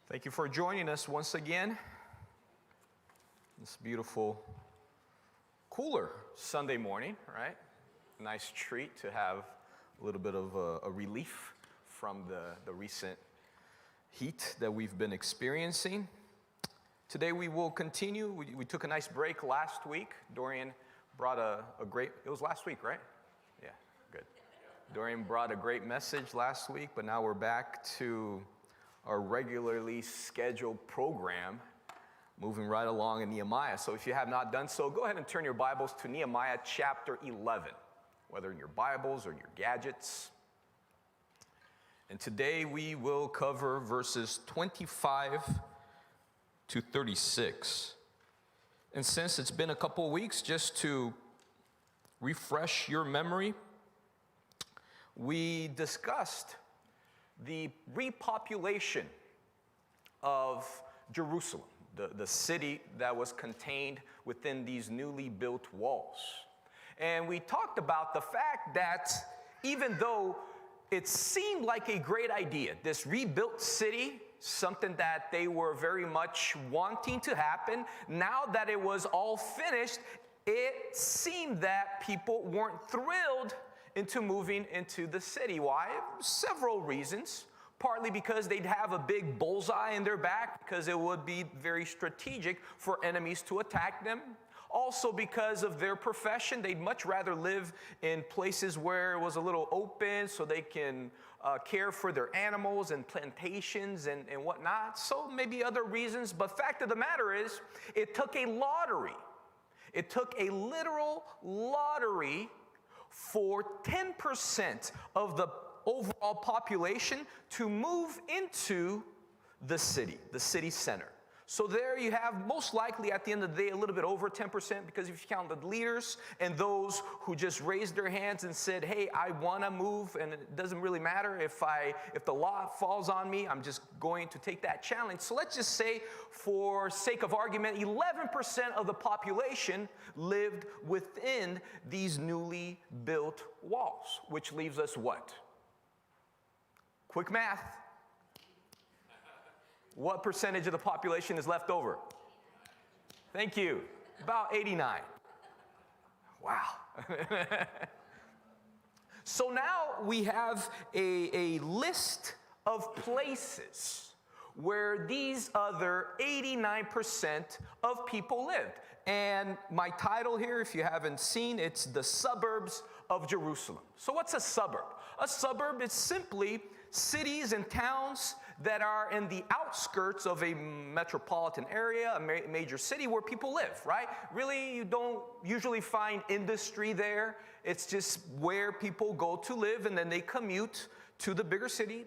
Thank you for joining us once again. This beautiful, cooler Sunday morning, right? Nice treat to have a little bit of a relief from the recent heat that we've been experiencing. Today we will continue. We took a nice break last week. Dorian brought it was last week, right? Yeah, good. Dorian brought a great message last week, but now we're back to our regularly scheduled program, moving right along in Nehemiah. So if you have not done so, go ahead and turn your Bibles to Nehemiah chapter 11, whether in your Bibles or your gadgets. And today we will cover verses 25 to 36. And since it's been a couple of weeks, just to refresh your memory, we discussed the repopulation of Jerusalem, the city that was contained within these newly built walls. And we talked about the fact that even though it seemed like a great idea, this rebuilt city, something that they were very much wanting to happen, now that it was all finished, it seemed that people weren't thrilled into moving into the city. Why? Several reasons. Partly because they'd have a big bullseye in their back, because it would be very strategic for enemies to attack them. Also because of their profession, they'd much rather live in places where it was a little open so they can care for their animals and plantations and whatnot. So maybe other reasons, but fact of the matter is, it took a lottery. It took a literal lottery for 10% of the overall population to move into the city center. So there you have, most likely at the end of the day, a little bit over 10%, because if you count the leaders and those who just raised their hands and said, hey, I want to move, and it doesn't really matter if the law falls on me, I'm just going to take that challenge. So let's just say, for sake of argument, 11% of the population lived within these newly built walls, which leaves us what? Quick math. What percentage of the population is left over? Thank you. About 89. Wow. So now we have a list of places where these other 89% of people lived. And my title here, if you haven't seen, it's the Suburbs of Jerusalem. So what's a suburb? A suburb is simply cities and towns that are in the outskirts of a metropolitan area, a major city where people live, right? Really, you don't usually find industry there. It's just where people go to live, and then they commute to the bigger city,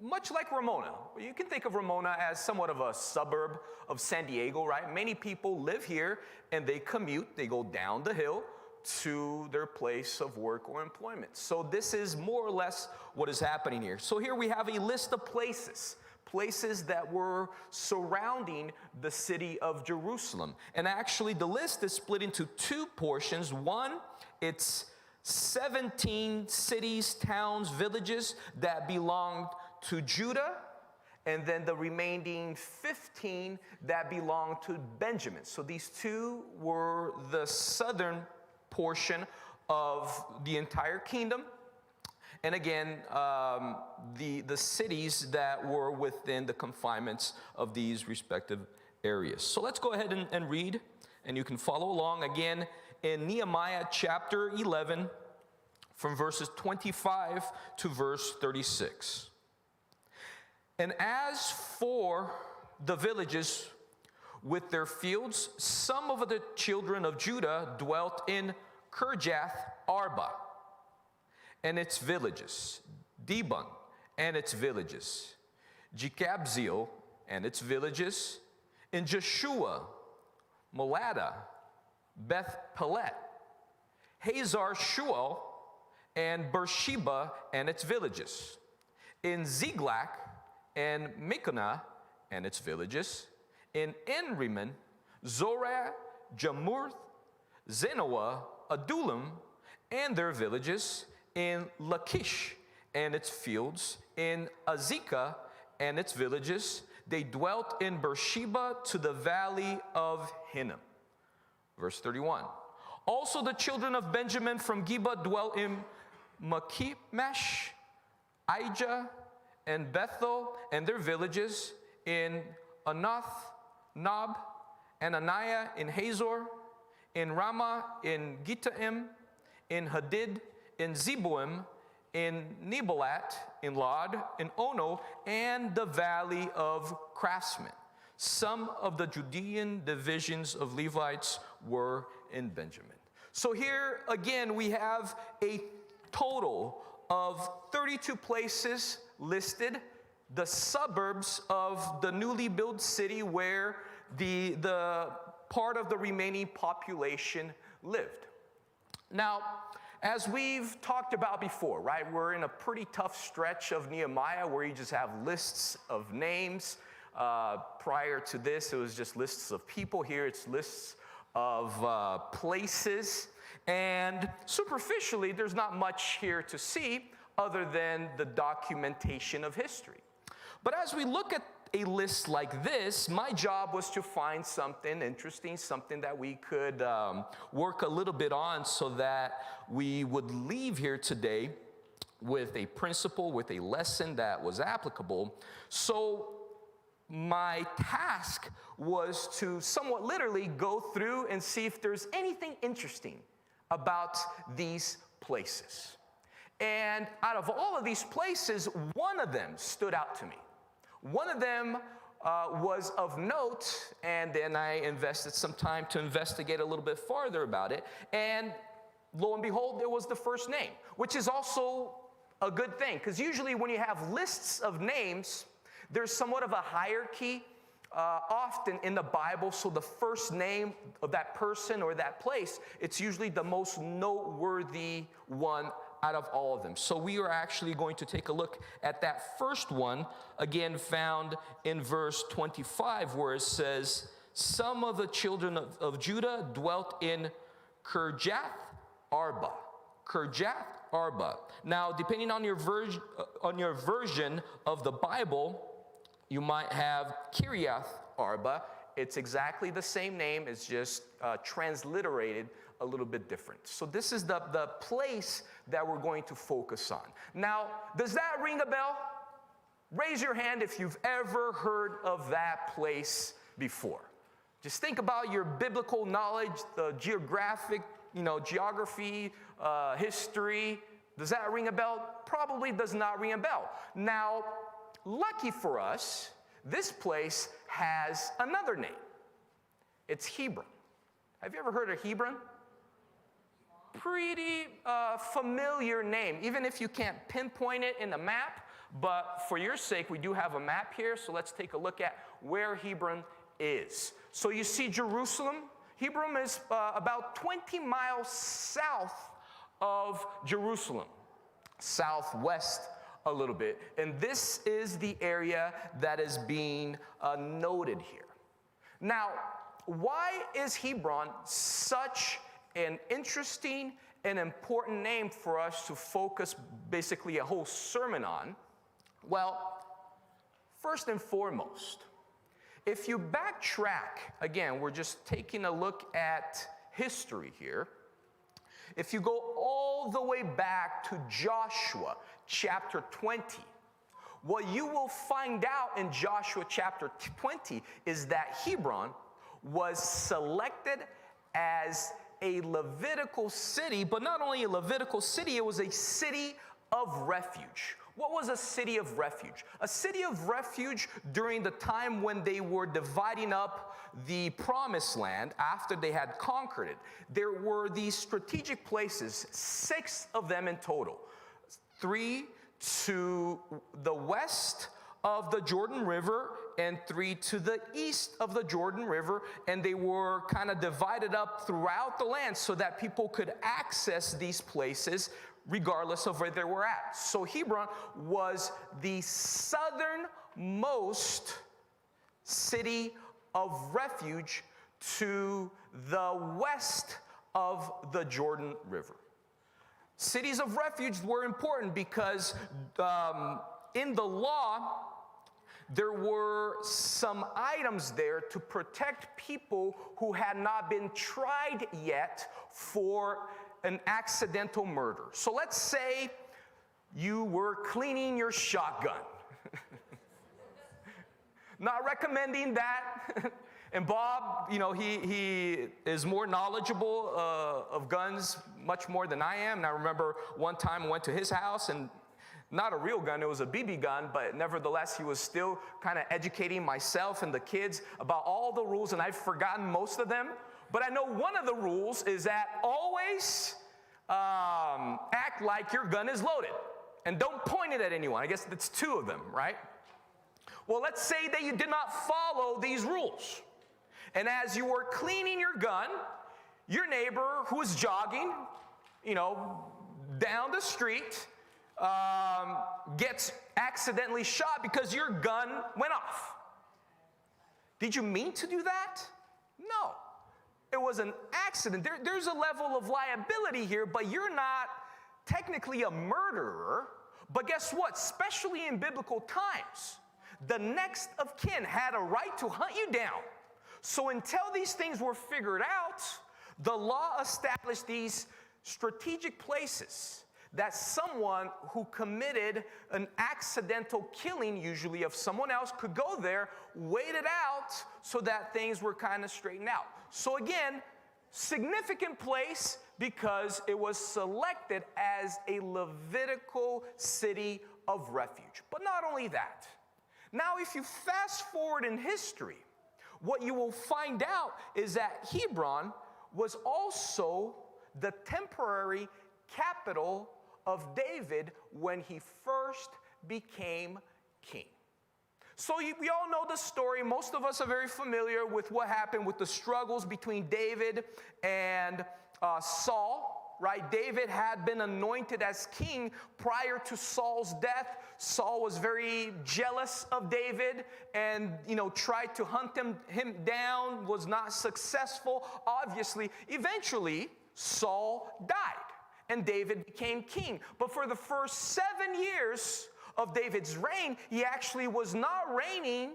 much like Ramona. You can think of Ramona as somewhat of a suburb of San Diego, right? Many people live here, and they commute. They go down the hill to their place of work or employment. So this is more or less what is happening here. So here we have a list of places that were surrounding the city of Jerusalem. And actually the list is split into two portions. One, it's 17 cities, towns, villages that belonged to Judah, and then the remaining 15 that belonged to Benjamin. So these two were the southern portion of the entire kingdom. And again, the cities that were within the confinements of these respective areas. So let's go ahead and read, and you can follow along again in Nehemiah chapter 11 from verses 25 to verse 36. And as for the villages with their fields, some of the children of Judah dwelt in Kirjath Arba and its villages, Dibon and its villages, Jekabzeel and its villages, in Jeshua, Molada, Beth Pelet, Hazar Shual, and Beersheba and its villages, in Ziklag and Mekonah and its villages, in En-Rimmon, Zorah, Jamurth, Zenoah, Adullam, and their villages, in Lachish and its fields, in Azekah and its villages, they dwelt in Beersheba to the valley of Hinnom. Verse 31. Also the children of Benjamin from Geba dwelt in Makmesh, Aijah, and Bethel, and their villages, in Anath, Nob, and Anaiah, in Hazor, in Ramah, in Gittaim, in Hadid, in Zeboim, in Nebalat, in Lod, in Ono, and the valley of craftsmen. Some of the Judean divisions of Levites were in Benjamin. So here again we have a total of 32 places listed, the suburbs of the newly built city where the part of the remaining population lived. Now, as we've talked about before, right, we're in a pretty tough stretch of Nehemiah where you just have lists of names. Prior to this, it was just lists of people. Here it's lists of places. And superficially, there's not much here to see other than the documentation of history. But as we look at a list like this, my job was to find something interesting, something that we could work a little bit on so that we would leave here today with a principle, with a lesson that was applicable. So my task was to somewhat literally go through and see if there's anything interesting about these places. And out of all of these places, one of them stood out to me. One of them was of note, and then I invested some time to investigate a little bit farther about it. And lo and behold, there was the first name, which is also a good thing, because usually when you have lists of names, there's somewhat of a hierarchy often in the Bible. So the first name of that person or that place, it's usually the most noteworthy one out of all of them. So we are actually going to take a look at that first one, again found in verse 25, where it says, some of the children of Judah dwelt in Kirjath Arba. Kirjath Arba. Now, depending on your version of the Bible, you might have Kiriath Arba. It's exactly the same name. It's just transliterated a little bit different. So this is the place that we're going to focus on. Now, does that ring a bell? Raise your hand if you've ever heard of that place before. Just think about your biblical knowledge, the geography, history. Does that ring a bell? Probably does not ring a bell. Now, lucky for us, this place has another name. It's Hebron. Have you ever heard of Hebron? Pretty familiar name, even if you can't pinpoint it in the map. But for your sake, we do have a map here, so let's take a look at where Hebron is. So you see Jerusalem. Hebron is about 20 miles south of Jerusalem, southwest a little bit. And this is the area that is being noted here. Now, why is Hebron such an interesting and important name for us to focus basically a whole sermon on? Well, first and foremost, if you backtrack, again, we're just taking a look at history here. If you go all the way back to Joshua chapter 20, what you will find out in Joshua chapter 20 is that Hebron was selected as a Levitical city, but not only a Levitical city, it was a city of refuge. What was a city of refuge? A city of refuge during the time when they were dividing up the promised land after they had conquered it. There were these strategic places, 6 of them in total. 3 to the west of the Jordan River and 3 to the east of the Jordan River, and they were kind of divided up throughout the land so that people could access these places regardless of where they were at. So Hebron was the southernmost city of refuge to the west of the Jordan River. Cities of refuge were important because in the law, there were some items there to protect people who had not been tried yet for an accidental murder. So let's say you were cleaning your shotgun. Not recommending that. And Bob, he is more knowledgeable of guns much more than I am. And I remember one time I went to his house, and not a real gun, it was a BB gun, but nevertheless, he was still kind of educating myself and the kids about all the rules, and I've forgotten most of them. But I know one of the rules is that always act like your gun is loaded, and don't point it at anyone. I guess that's 2 of them, right? Well, let's say that you did not follow these rules. And as you were cleaning your gun, your neighbor who was jogging, down the street, gets accidentally shot because your gun went off. Did you mean to do that? No. It was an accident. There's a level of liability here, but you're not technically a murderer. But guess what? Especially in biblical times, the next of kin had a right to hunt you down. So until these things were figured out, the law established these strategic places that someone who committed an accidental killing, usually of someone else, could go there, wait it out, so that things were kind of straightened out. So again, significant place because it was selected as a Levitical city of refuge. But not only that. Now, if you fast forward in history, what you will find out is that Hebron was also the temporary capital of David when he first became king. So we all know the story. Most of us are very familiar with what happened with the struggles between David and Saul, right? David had been anointed as king prior to Saul's death. Saul was very jealous of David and, tried to hunt him down, was not successful, obviously. Eventually, Saul died and David became king. But for the first 7 years of David's reign, he actually was not reigning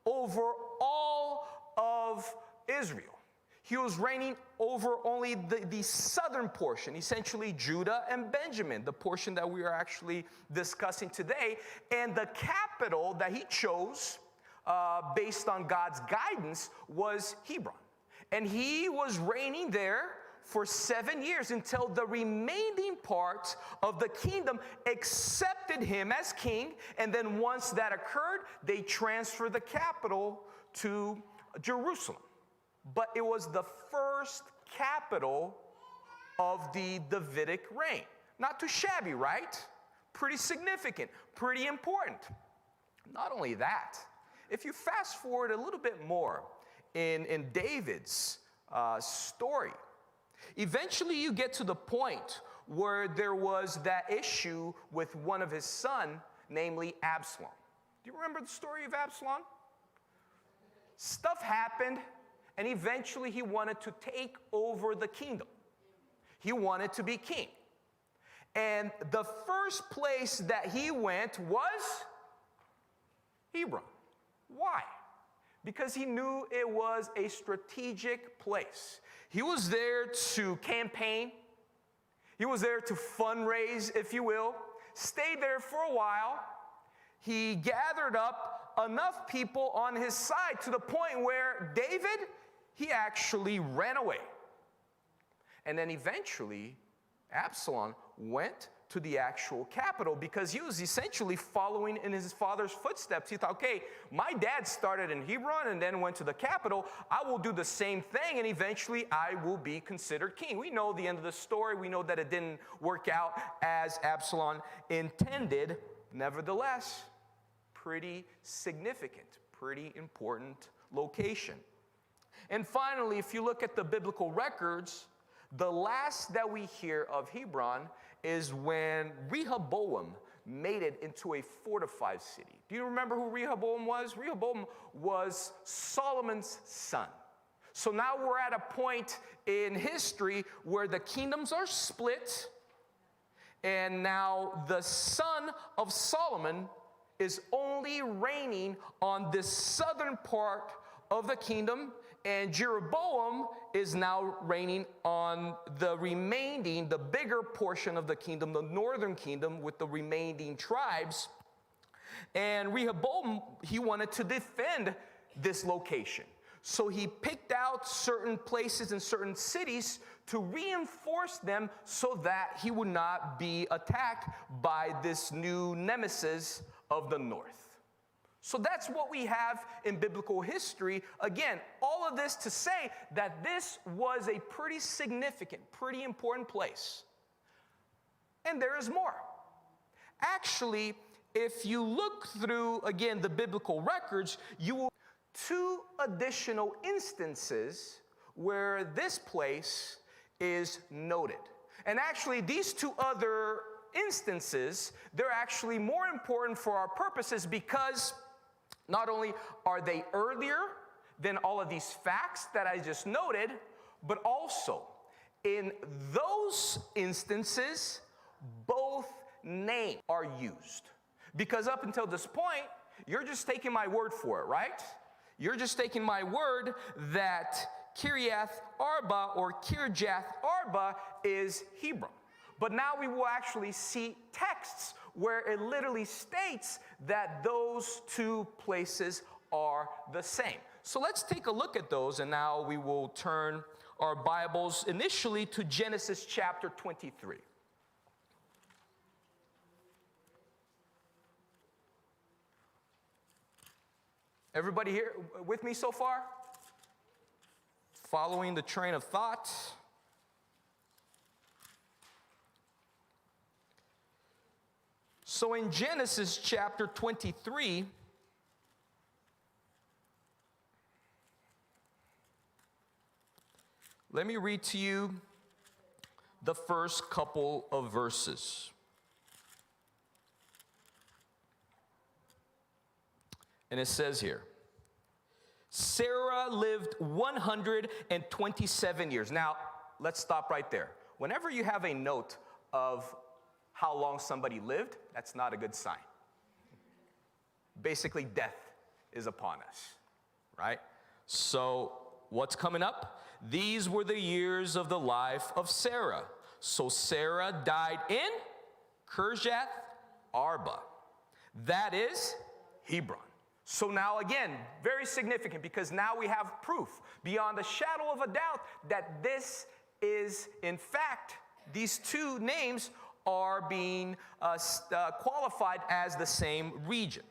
over all of Israel. He was reigning over only the southern portion, essentially Judah and Benjamin, the portion that we are actually discussing today. And the capital that he chose, based on God's guidance, was Hebron. And he was reigning there for 7 years until the remaining part of the kingdom accepted him as king. And then once that occurred, they transferred the capital to Jerusalem. But it was the first capital of the Davidic reign. Not too shabby, right? Pretty significant, pretty important. Not only that, if you fast forward a little bit more in David's story, eventually you get to the point where there was that issue with one of his sons, namely Absalom. Do you remember the story of Absalom? Stuff happened. And eventually he wanted to take over the kingdom. He wanted to be king. And the first place that he went was Hebron. Why? Because he knew it was a strategic place. He was there to campaign. He was there to fundraise, if you will. Stayed there for a while. He gathered up enough people on his side to the point where David, he actually ran away. And then eventually, Absalom went to the actual capital because he was essentially following in his father's footsteps. He thought, okay, my dad started in Hebron and then went to the capital. I will do the same thing, and eventually I will be considered king. We know the end of the story. We know that it didn't work out as Absalom intended. Nevertheless, pretty significant, pretty important location. And finally, if you look at the biblical records, the last that we hear of Hebron is when Rehoboam made it into a fortified city. Do you remember who Rehoboam was? Rehoboam was Solomon's son. So now we're at a point in history where the kingdoms are split, and now the son of Solomon is only reigning on this southern part of the kingdom, and Jeroboam is now reigning on the remaining, the bigger portion of the kingdom, the northern kingdom with the remaining tribes. And Rehoboam, he wanted to defend this location. So he picked out certain places and certain cities to reinforce them so that he would not be attacked by this new nemesis of the north. So that's what we have in biblical history. Again, all of this to say that this was a pretty significant, pretty important place. And there is more. Actually, if you look through, again, the biblical records, you will two additional instances where this place is noted. And actually, these two other instances, they're actually more important for our purposes because not only are they earlier than all of these facts that I just noted, but also in those instances, both names are used. Because up until this point, you're just taking my word for it, right? You're just taking my word that Kiriath Arba or Kirjath Arba is Hebron. But now we will actually see texts where it literally states that those two places are the same. So let's take a look at those, and now we will turn our Bibles initially to Genesis chapter 23. Everybody here with me so far? Following the train of thought? So in Genesis chapter 23, let me read to you the first couple of verses. And it says here, Sarah lived 127 years. Now, let's stop right there. Whenever you have a note of how long somebody lived, that's not a good sign. Basically, death is upon us, right? So, what's coming up? These were the years of the life of Sarah. So, Sarah died in Kirjath Arba. That is Hebron. So now again, very significant because now we have proof beyond a shadow of a doubt that this is, in fact, these two names are being qualified as the same region.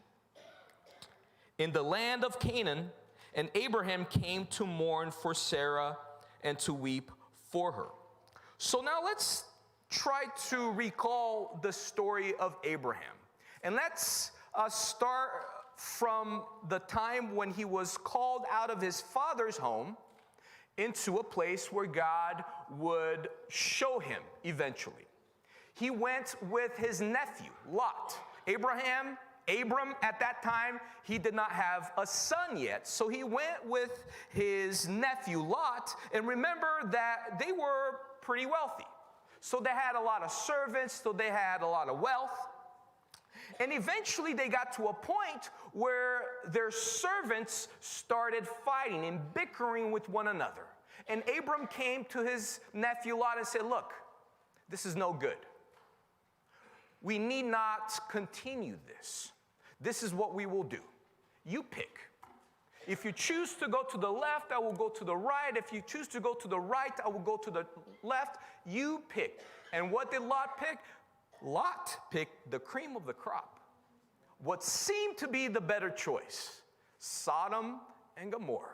In the land of Canaan, and Abraham came to mourn for Sarah and to weep for her. So now let's try to recall the story of Abraham. And let's start from the time when he was called out of his father's home into a place where God would show him eventually. He went with his nephew, Lot. Abram at that time, he did not have a son yet. So he went with his nephew, Lot. And remember that they were pretty wealthy. So they had a lot of servants, so they had a lot of wealth. And eventually they got to a point where their servants started fighting and bickering with one another. And Abram came to his nephew Lot and said, look, this is no good. We need not continue this. This is what we will do. You pick. If you choose to go to the left, I will go to the right. If you choose to go to the right, I will go to the left. You pick. And what did Lot pick? Lot picked the cream of the crop. What seemed to be the better choice, Sodom and Gomorrah.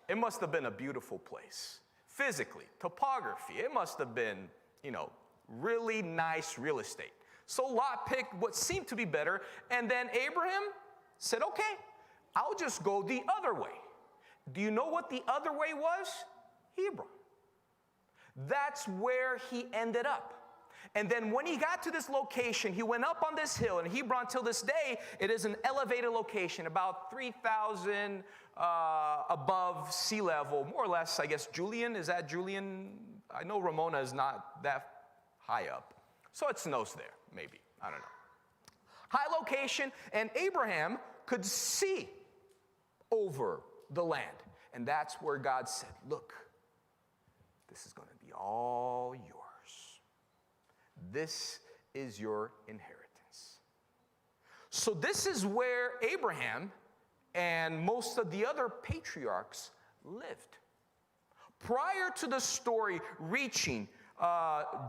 It must have been a beautiful place. Physically, topography, it must have been, really nice real estate. So Lot picked what seemed to be better, and then Abraham said, okay, I'll just go the other way. Do you know what the other way was? Hebron. That's where he ended up. And then when he got to this location, he went up on this hill, and Hebron till this day, it is an elevated location, about 3,000 above sea level, more or less, I guess. Julian, is that Julian? I know Ramona is not that high up. So it snows there, maybe. I don't know. High location, and Abraham could see over the land. And that's where God said, look, this is going to be all yours. This is your inheritance. So this is where Abraham and most of the other patriarchs lived. Prior to the story reaching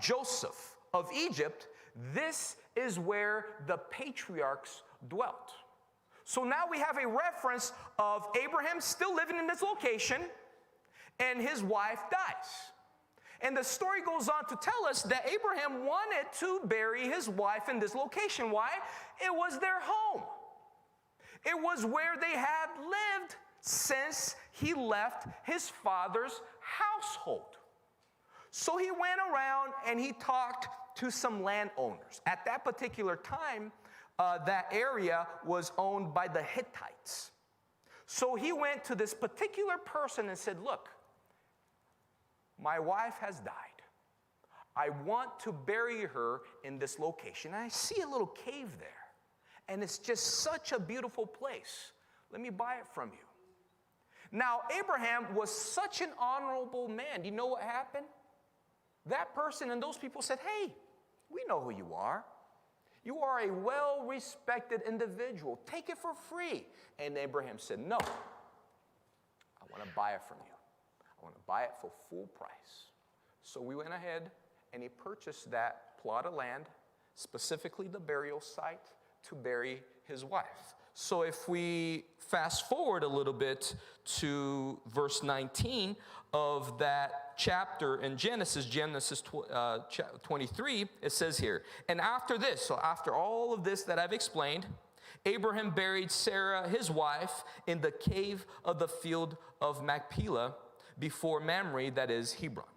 Joseph of Egypt, this is where the patriarchs dwelt. So now we have a reference of Abraham still living in this location, and his wife dies. And the story goes on to tell us that Abraham wanted to bury his wife in this location. Why? It was their home. It was where they had lived since he left his father's household. So he went around and he talked to some landowners. At that particular time, that area was owned by the Hittites. So he went to this particular person and said, look, my wife has died. I want to bury her in this location. And I see a little cave there. And it's just such a beautiful place. Let me buy it from you. Now, Abraham was such an honorable man. Do you know what happened? That person and those people said, hey, we know who you are. You are a well-respected individual. Take it for free. And Abraham said, no, I want to buy it from you. I want to buy it for full price. So we went ahead and he purchased that plot of land, specifically the burial site, to bury his wife. So if we fast forward a little bit to verse 19 of that chapter in Genesis 23, it says here, and after this, so after all of this that I've explained, Abraham buried Sarah, his wife, in the cave of the field of Machpelah, before Mamre, that is Hebron,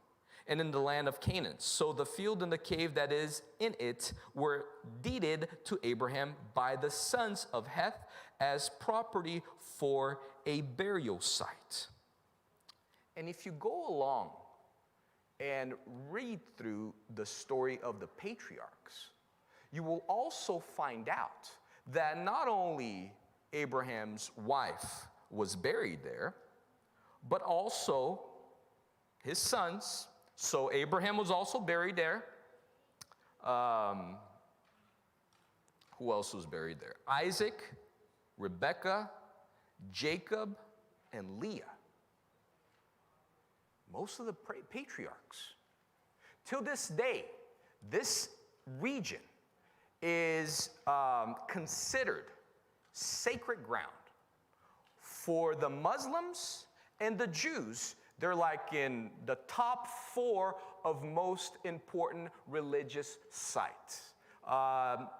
and in the land of Canaan. So the field and the cave that is in it were deeded to Abraham by the sons of Heth as property for a burial site. And if you go along and read through the story of the patriarchs, you will also find out that not only Abraham's wife was buried there, but also his sons. So Abraham was also buried there. Who else was buried there? Isaac, Rebekah, Jacob, and Leah. Most of the patriarchs. Till this day, this region is considered sacred ground. For the Muslims and the Jews, they're like in the top 4 of most important religious sites.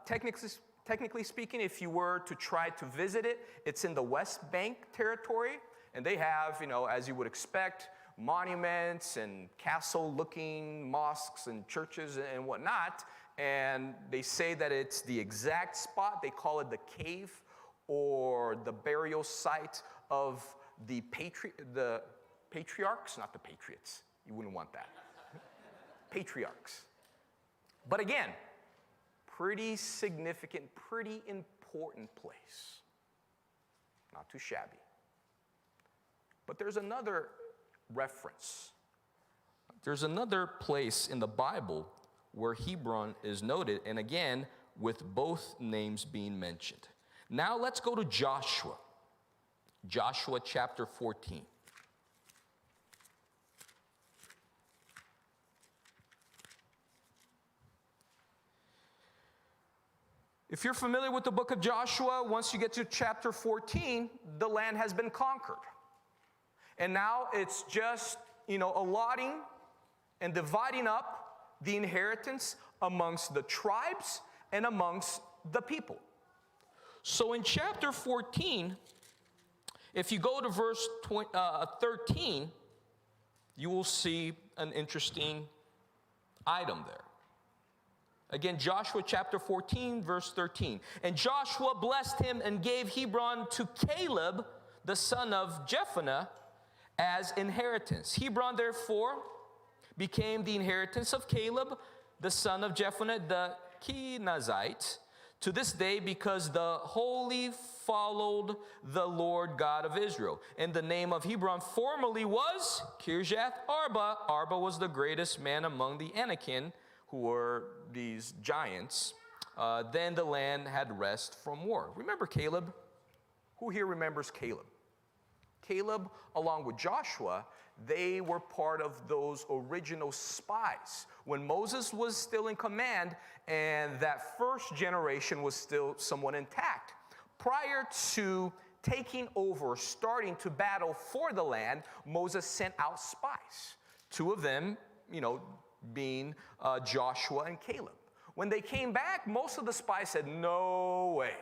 Technically speaking, if you were to try to visit it, it's in the West Bank territory, and they have, as you would expect, monuments and castle-looking mosques and churches and whatnot, and they say that it's the exact spot. They call it the cave or the burial site of the patriarchs, not the patriots. You wouldn't want that. Patriarchs. But again, pretty significant, pretty important place. Not too shabby. But there's another reference. There's another place in the Bible where Hebron is noted, and again, with both names being mentioned. Now let's go to Joshua. Joshua chapter 14. If you're familiar with the book of Joshua, once you get to chapter 14, the land has been conquered. And now it's just, allotting and dividing up the inheritance amongst the tribes and amongst the people. So in chapter 14, if you go to verse 13, you will see an interesting item there. Again, Joshua chapter 14, verse 13. And Joshua blessed him and gave Hebron to Caleb, the son of Jephunneh, as inheritance. Hebron, therefore, became the inheritance of Caleb, the son of Jephunneh, the Kenizzite, to this day, because the holy followed the Lord God of Israel. And the name of Hebron formerly was Kirjath Arba. Arba was the greatest man among the Anakim, who were these giants. Then the land had rest from war. Remember Caleb? Who here remembers Caleb? Caleb, along with Joshua, they were part of those original spies when Moses was still in command and that first generation was still somewhat intact. Prior to taking over, starting to battle for the land, Moses sent out spies. Two of them, being Joshua and Caleb. When they came back, most of the spies said, no way.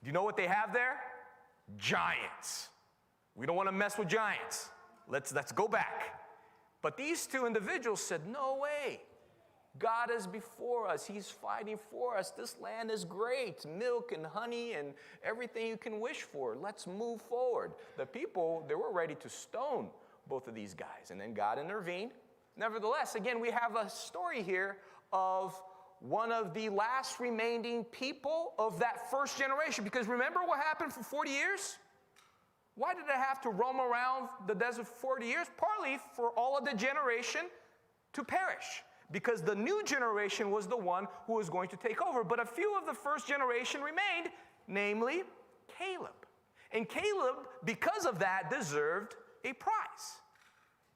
Do you know what they have there? Giants. We don't want to mess with giants. Let's go back. But these two individuals said, no way. God is before us. He's fighting for us. This land is great. Milk and honey and everything you can wish for. Let's move forward. The people, they were ready to stone both of these guys. And then God intervened. Nevertheless, again, we have a story here of one of the last remaining people of that first generation. Because remember what happened for 40 years? Why did they have to roam around the desert for 40 years? Partly for all of the generation to perish, because the new generation was the one who was going to take over. But a few of the first generation remained, namely Caleb. And Caleb, because of that, deserved a prize.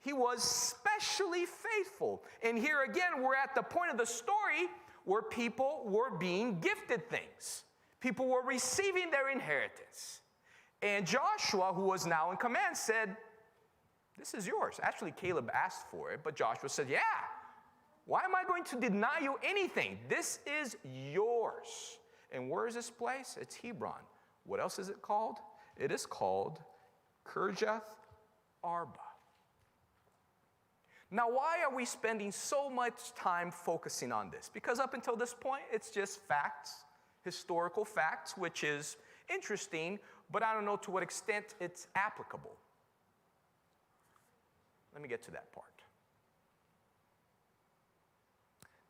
He was specially faithful. And here again, we're at the point of the story where people were being gifted things. People were receiving their inheritance. And Joshua, who was now in command, said, this is yours. Actually, Caleb asked for it, but Joshua said, yeah. Why am I going to deny you anything? This is yours. And where is this place? It's Hebron. What else is it called? It is called Kirjath Arba. Now, why are we spending so much time focusing on this? Because up until this point, it's just facts, historical facts, which is interesting, but I don't know to what extent it's applicable. Let me get to that part.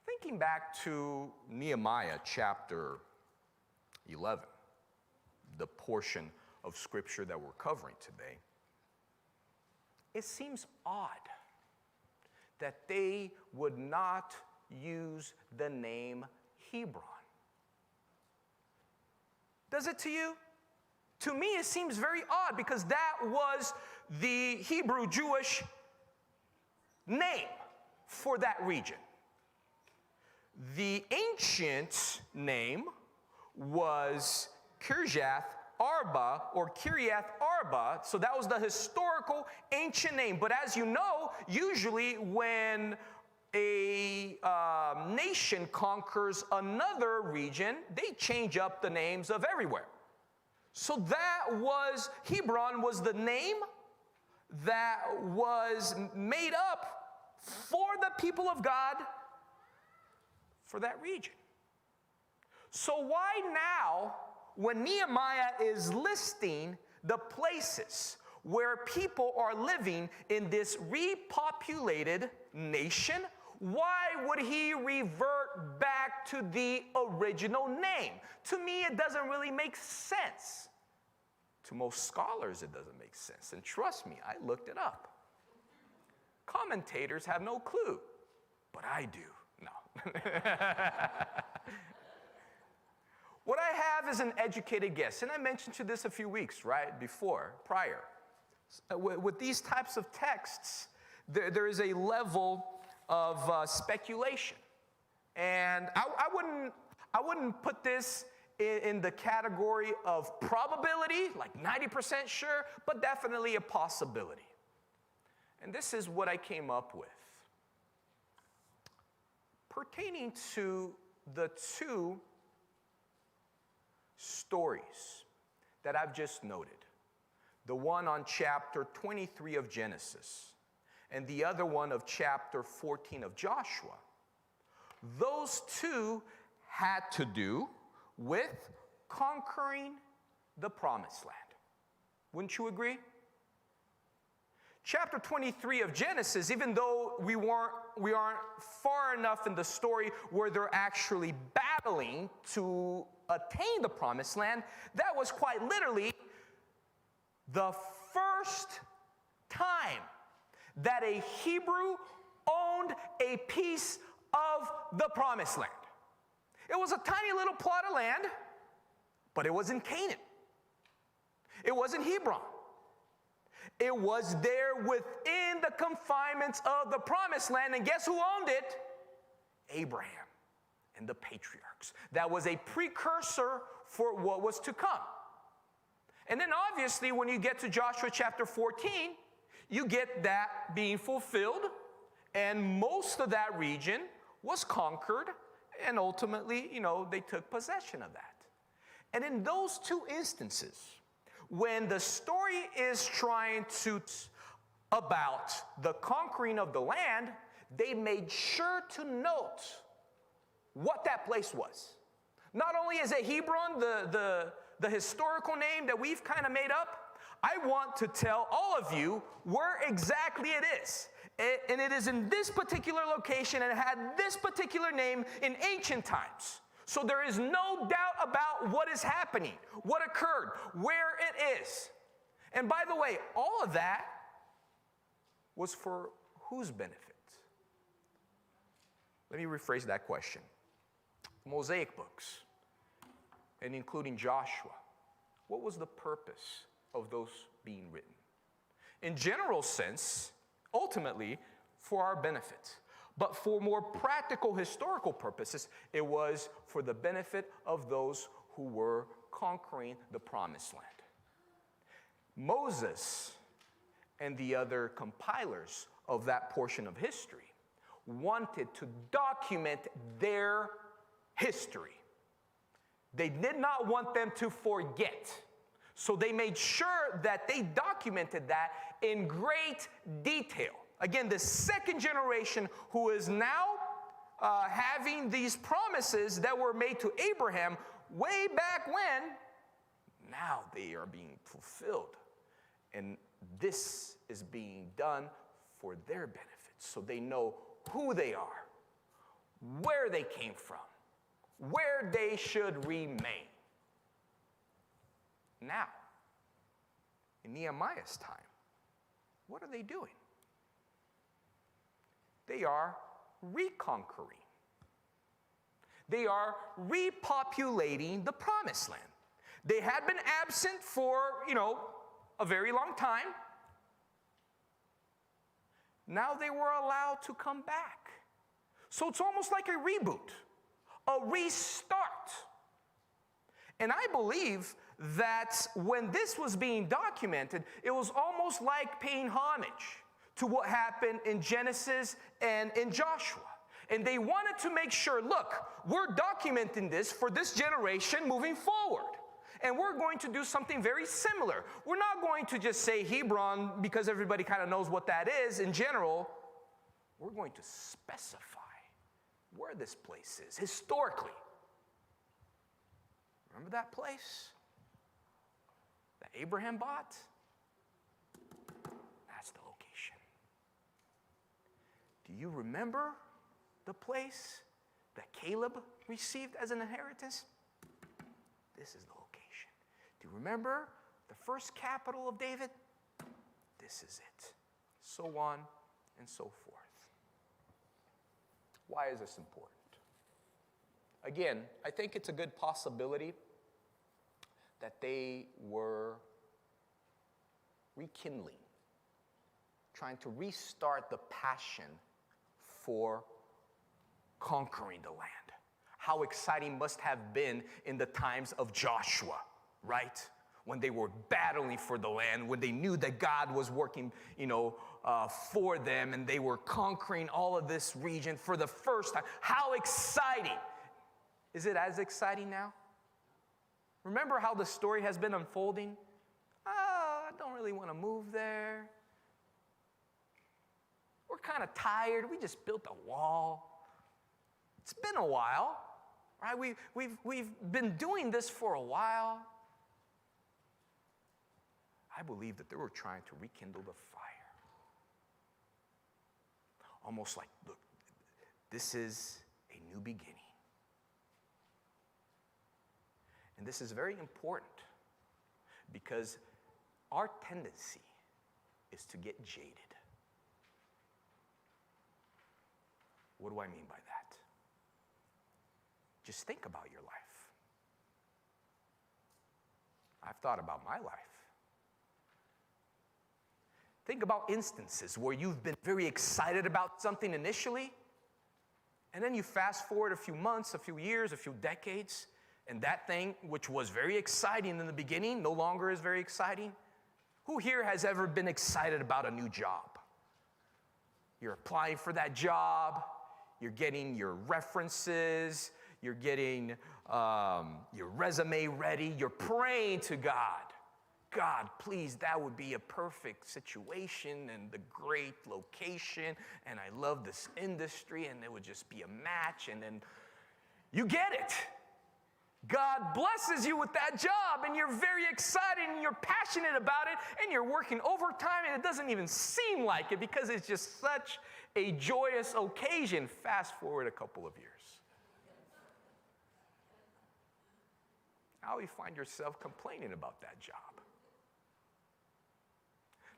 Thinking back to Nehemiah chapter 11, the portion of scripture that we're covering today, it seems odd that they would not use the name Hebron. Does it to you? To me, it seems very odd, because that was the Hebrew Jewish name for that region. The ancient name was Kirjath Arba, or Kiriath Arba, so that was the historical ancient name. But as you know, usually when a nation conquers another region, they change up the names of everywhere. So that was, Hebron was the name that was made up for the people of God for that region. So why now, when Nehemiah is listing the places where people are living in this repopulated nation, why would he revert back to the original name? To me, it doesn't really make sense. To most scholars, it doesn't make sense. And trust me, I looked it up. Commentators have no clue, but I do. No. What I have is an educated guess, and I mentioned to this a few weeks, prior. With these types of texts, there is a level of speculation. And I wouldn't put this in the category of probability, like 90% sure, but definitely a possibility. And this is what I came up with. Pertaining to the two stories that I've just noted, the one on chapter 23 of Genesis and the other one of chapter 14 of Joshua, those two had to do with conquering the promised land. Wouldn't you agree? Chapter 23 of Genesis, even though we aren't far enough in the story where they're actually battling battling to attain the promised land, that was quite literally the first time that a Hebrew owned a piece of the promised land. It was a tiny little plot of land, but it was in Canaan. It was in Hebron. It was there within the confinements of the promised land, and guess who owned it? Abraham and the patriarchs. That was a precursor for what was to come. And then obviously when you get to Joshua chapter 14, you get that being fulfilled, and most of that region was conquered, and ultimately, they took possession of that. And in those two instances, when the story is trying to about the conquering of the land, they made sure to note what that place was. Not only is it Hebron, the historical name that we've kind of made up, I want to tell all of you where exactly it is. And it is in this particular location, and it had this particular name in ancient times. So there is no doubt about what is happening, what occurred, where it is. And by the way, all of that was for whose benefit? Let me rephrase that question. Mosaic books, and including Joshua, what was the purpose of those being written? In general sense, ultimately, for our benefit. But for more practical historical purposes, it was for the benefit of those who were conquering the promised land. Moses and the other compilers of that portion of history wanted to document their history. They did not want them to forget. So they made sure that they documented that in great detail. Again, the second generation who is now having these promises that were made to Abraham way back when, now they are being fulfilled. And this is being done for their benefit. So they know who they are, where they came from, where they should remain. Now, in Nehemiah's time, what are they doing? They are reconquering. They are repopulating the promised land. They had been absent for, a very long time. Now they were allowed to come back. So it's almost like a reboot, a restart. And I believe that when this was being documented, it was almost like paying homage to what happened in Genesis and in Joshua. And they wanted to make sure, look, we're documenting this for this generation moving forward. And we're going to do something very similar. We're not going to just say Hebron because everybody kind of knows what that is in general. We're going to specify where this place is historically. Remember that place that Abraham bought? That's the location. Do you remember the place that Caleb received as an inheritance? This is the location. Do you remember the first capital of David? This is it. So on and so forth. Why is this important? Again, I think it's a good possibility that they were rekindling, trying to restart the passion for conquering the land. How exciting must have been in the times of Joshua, right? When they were battling for the land, when they knew that God was working, for them, and they were conquering all of this region for the first time. How exciting! Is it as exciting now? Remember how the story has been unfolding? I don't really want to move there. We're kind of tired. We just built a wall. It's been a while, right? We've been doing this for a while. I believe that they were trying to rekindle the fire. Almost like, look, this is a new beginning. And this is very important because our tendency is to get jaded. What do I mean by that? Just think about your life. I've thought about my life. Think about instances where you've been very excited about something initially, and then you fast forward a few months, a few years, a few decades, and that thing, which was very exciting in the beginning, no longer is very exciting. Who here has ever been excited about a new job? You're applying for that job, you're getting your references, you're getting your resume ready, you're praying to God. God, please, that would be a perfect situation and the great location, and I love this industry, and it would just be a match, and then you get it. God blesses you with that job, and you're very excited, and you're passionate about it, and you're working overtime, and it doesn't even seem like it because it's just such a joyous occasion. Fast forward a couple of years. Now you find yourself complaining about that job.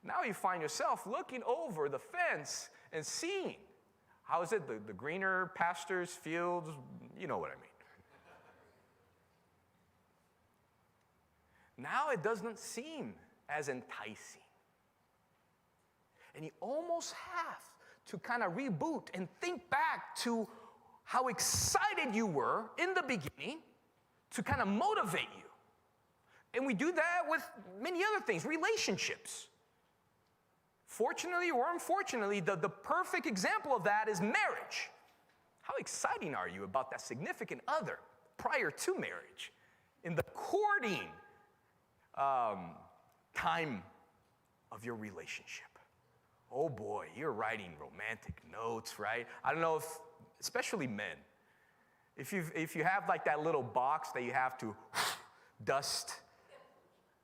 Now you find yourself looking over the fence and seeing, how is it, the greener pastures, fields, you know what I mean. Now it doesn't seem as enticing. And you almost have to kind of reboot and think back to how excited you were in the beginning to kind of motivate you. And we do that with many other things, relationships. Fortunately or unfortunately, the perfect example of that is marriage. How exciting are you about that significant other prior to marriage? In the courting time of your relationship. Oh boy, you're writing romantic notes, right? I don't know if, especially men, if you have like that little box that you have to dust,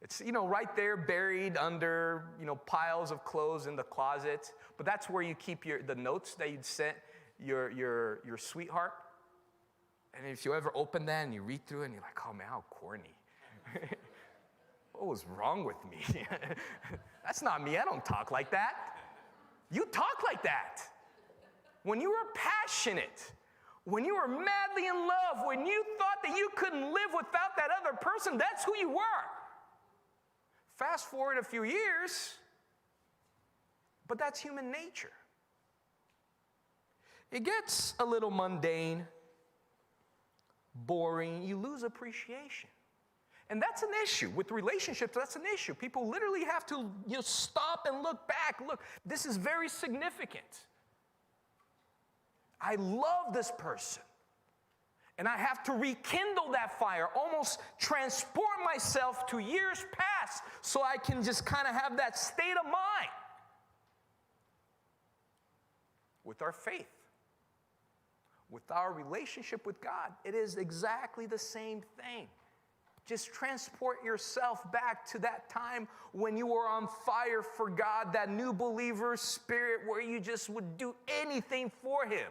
it's, right there buried under, piles of clothes in the closet, but that's where you keep the notes that you'd sent your sweetheart. And if you ever open that and you read through it and you're like, oh man, how corny. What was wrong with me? That's not me. I don't talk like that. You talk like that. When you were passionate, when you were madly in love, when you thought that you couldn't live without that other person, that's who you were. Fast forward a few years, but that's human nature. It gets a little mundane, boring. You lose appreciation. And that's an issue. With relationships, that's an issue. People literally have to stop and look back. Look, this is very significant. I love this person. And I have to rekindle that fire, almost transport myself to years past so I can just kind of have that state of mind. With our faith, with our relationship with God, it is exactly the same thing. Just transport yourself back to that time when you were on fire for God, that new believer spirit where you just would do anything for Him.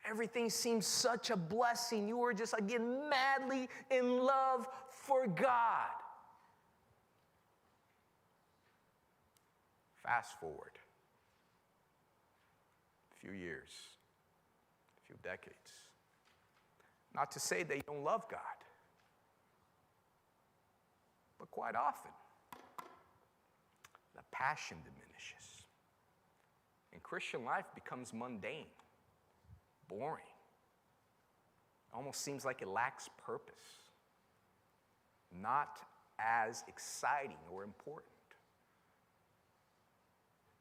Everything seemed such a blessing. You were just again madly in love for God. Fast forward a few years, a few decades. Not to say that you don't love God, but quite often, the passion diminishes. And Christian life becomes mundane, boring. Almost seems like it lacks purpose. Not as exciting or important.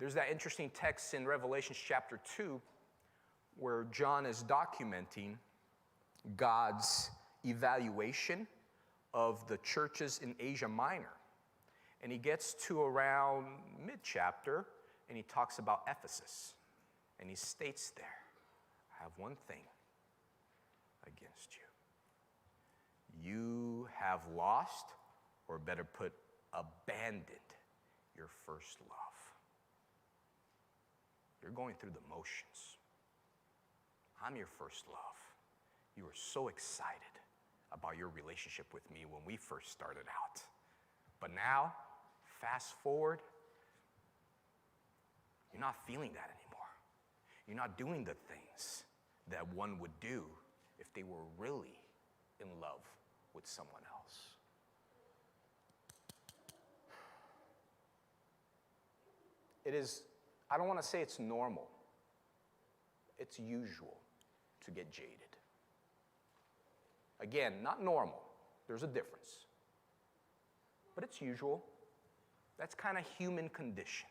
There's that interesting text in Revelation chapter 2 where John is documenting God's evaluation of the churches in Asia Minor. And he gets to around mid-chapter, and he talks about Ephesus. And he states there, I have one thing against you. You have lost, or better put, abandoned your first love. You're going through the motions. I'm your first love. You were so excited. about your relationship with me when we first started out. But now, fast forward, you're not feeling that anymore. You're not doing the things that one would do if they were really in love with someone else. It is, I don't want to say it's normal. It's usual to get jaded. Again, not normal. There's a difference. But it's usual. That's kind of human condition.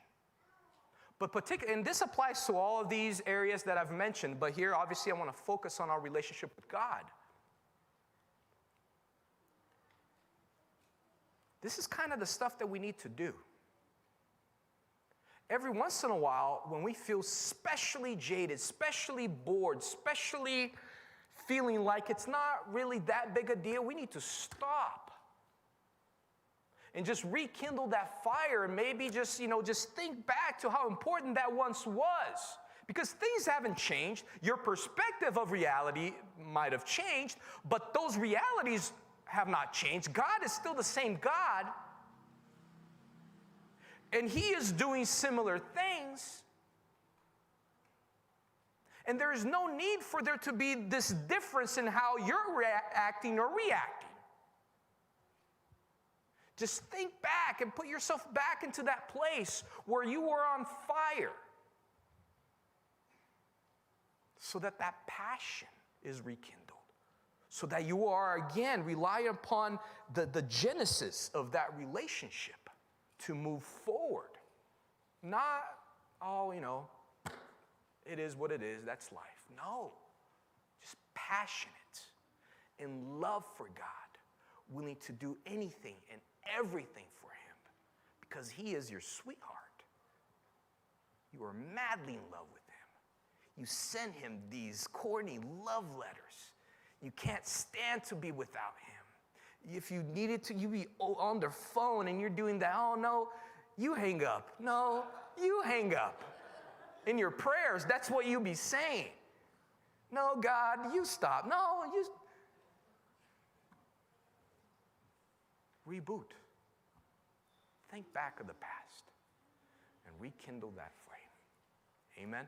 But and this applies to all of these areas that I've mentioned, but here, obviously, I want to focus on our relationship with God. This is kind of the stuff that we need to do. Every once in a while, when we feel especially jaded, especially bored, especially feeling like it's not really that big a deal, we need to stop and just rekindle that fire, and maybe just think back to how important that once was. Because things haven't changed. Your perspective of reality might have changed, but those realities have not changed. God is still the same God, and He is doing similar things. And there is no need for there to be this difference in how you're acting or reacting. Just think back and put yourself back into that place where you were on fire, so that that passion is rekindled, so that you are again relying upon the genesis of that relationship to move forward. Not, it is what it is, that's life. No, just passionate in love for God, willing to do anything and everything for Him, because He is your sweetheart. You are madly in love with Him. You send Him these corny love letters. You can't stand to be without Him. If you needed to, you be on the phone and you're doing that. Oh no, you hang up. No, you hang up. In your prayers, that's what you be saying. No, God, you stop. No, you reboot. Think back of the past and rekindle that flame. Amen.